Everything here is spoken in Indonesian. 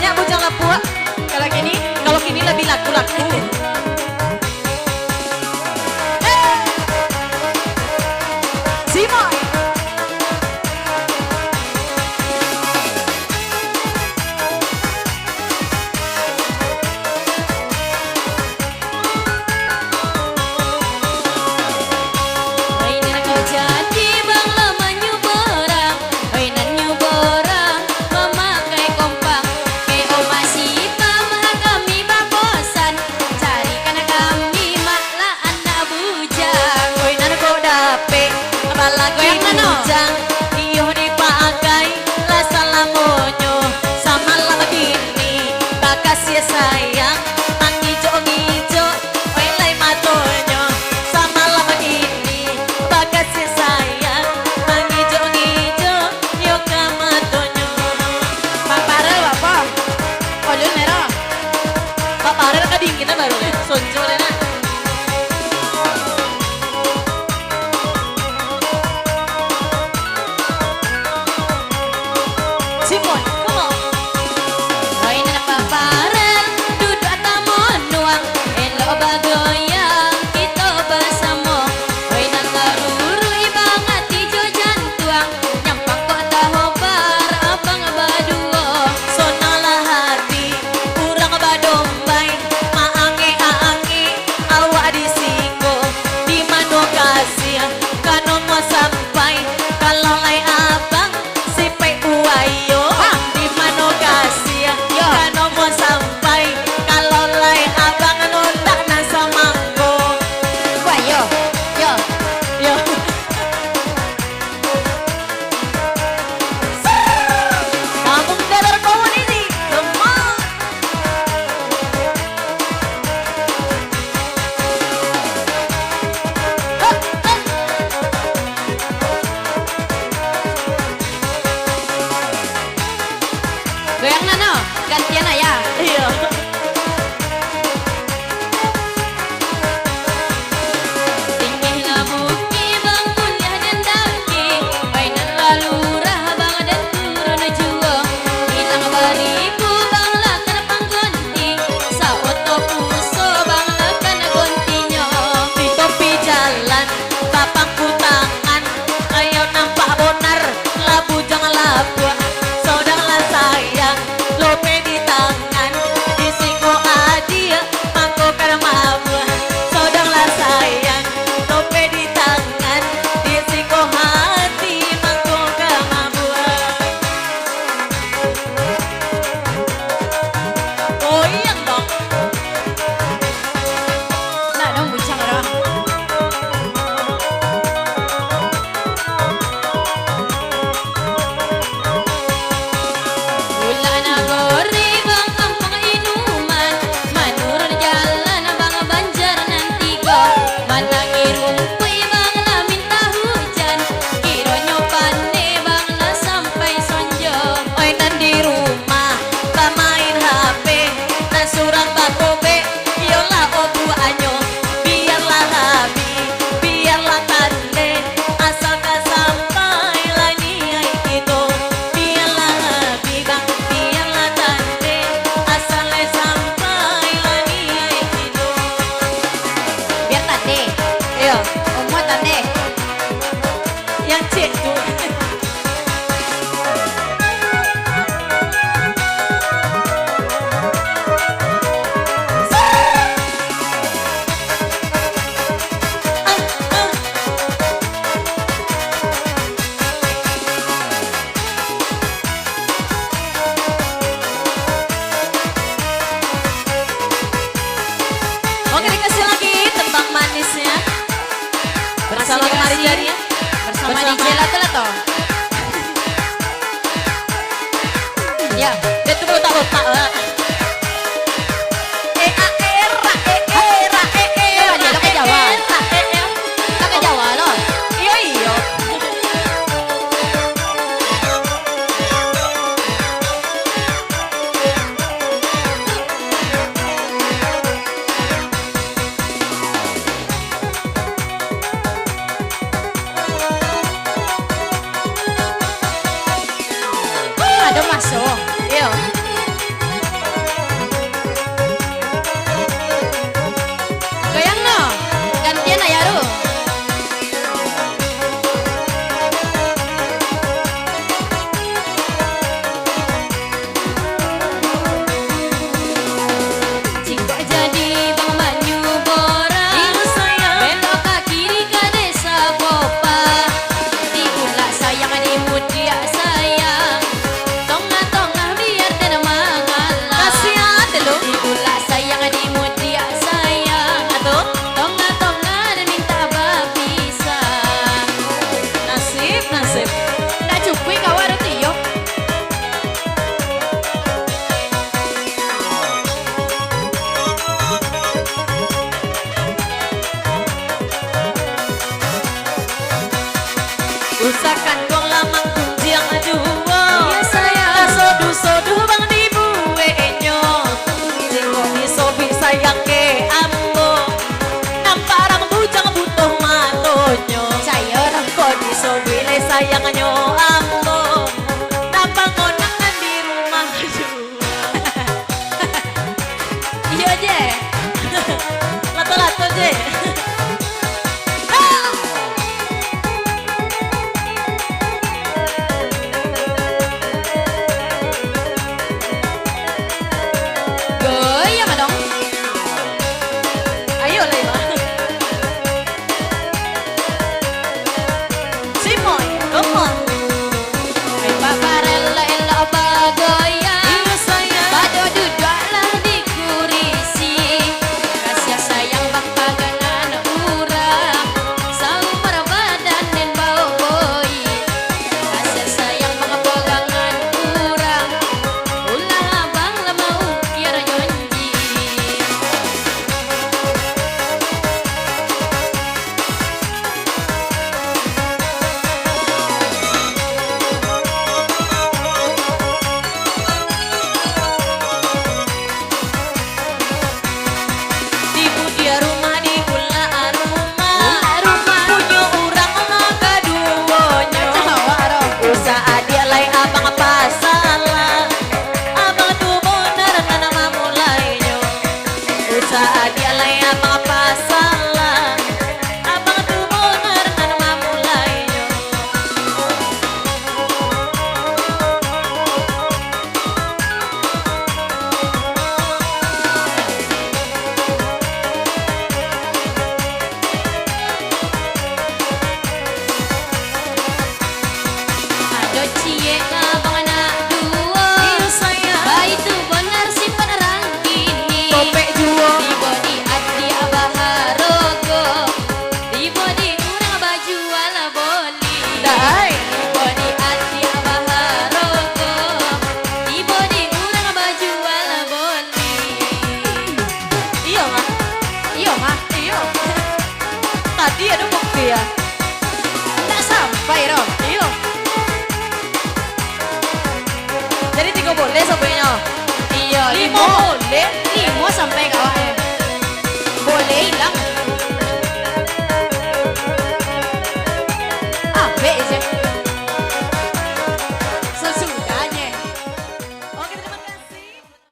banyak bujang Lapua. Kalau kini lebih laku-laku. Simon. Bujang iyo dipakai lah salah monyo sama lah begini bakas ya sayang mang ngijo-ngijo oi lai matonyo sama lah begini bakas ya sayang mang ngijo-ngijo yo kamatonyo papare apa ojo nero papare kadinginan baru le sonjo le na Simon, come on. Oi na paparan, duduk atau menuang, elok bagoyang kita bersama. Oi na karuru ibang hati jo jantuang, nyampang kok tahu bar abang badua. Sonalah hati, urang badombay, maange-ange awak disinggo. Di mana kasih, kano mau sampai, kalau lai abang si pai uayo. Goyang nano, gantian aja. Iya. Tinggi ngabuki bang kuliah dan daki, mainan lalurah bang dan turun jua. Hilang baribu bang lakan panggonti, saoto puso bang lakan gontinya. Di topi jalan, tapangku tangan, ayo nampak bonar, labu jangan labu. Saudara sayang, lope di tangan, di sayangannya aku nambah konangan di rumah juga. Iya je. Lato-lato je. Goyang dong. Ayo lah Ima. Simoy, come on. Paparella ella bagoyang. Iya sayang. Bado dudaklah di kurisi. Kasih sayang bang pagangan urang. Saumur badan dan bau boi. Kasih sayang bang pagangan urang. Ulah abang lah mau kira nyonji. Di dia rumah di pula rumah. Rumah. Punya orang maka duonya. Waro. Usaha dia lai abang apa salah. Abang tuh bener nama mulainya. Usaha dia lai abang apa salah. Abang tuh bener nama mulainya. Ado cie abang anak dua. Iya sayang. Bayi tu benar si penerang kini. Topek juo. Di body adi abah harogo. Di body urang baju ala boli. Dai. Di body adi abah harogo. Di body urang baju ala boli. Iya mah. Iyo mah, Iya. Tadi ada bukti ya. tak sampai rom. Iya. Jadi 3 boleh sampainya. Iya, Lima boleh. limo sampai ke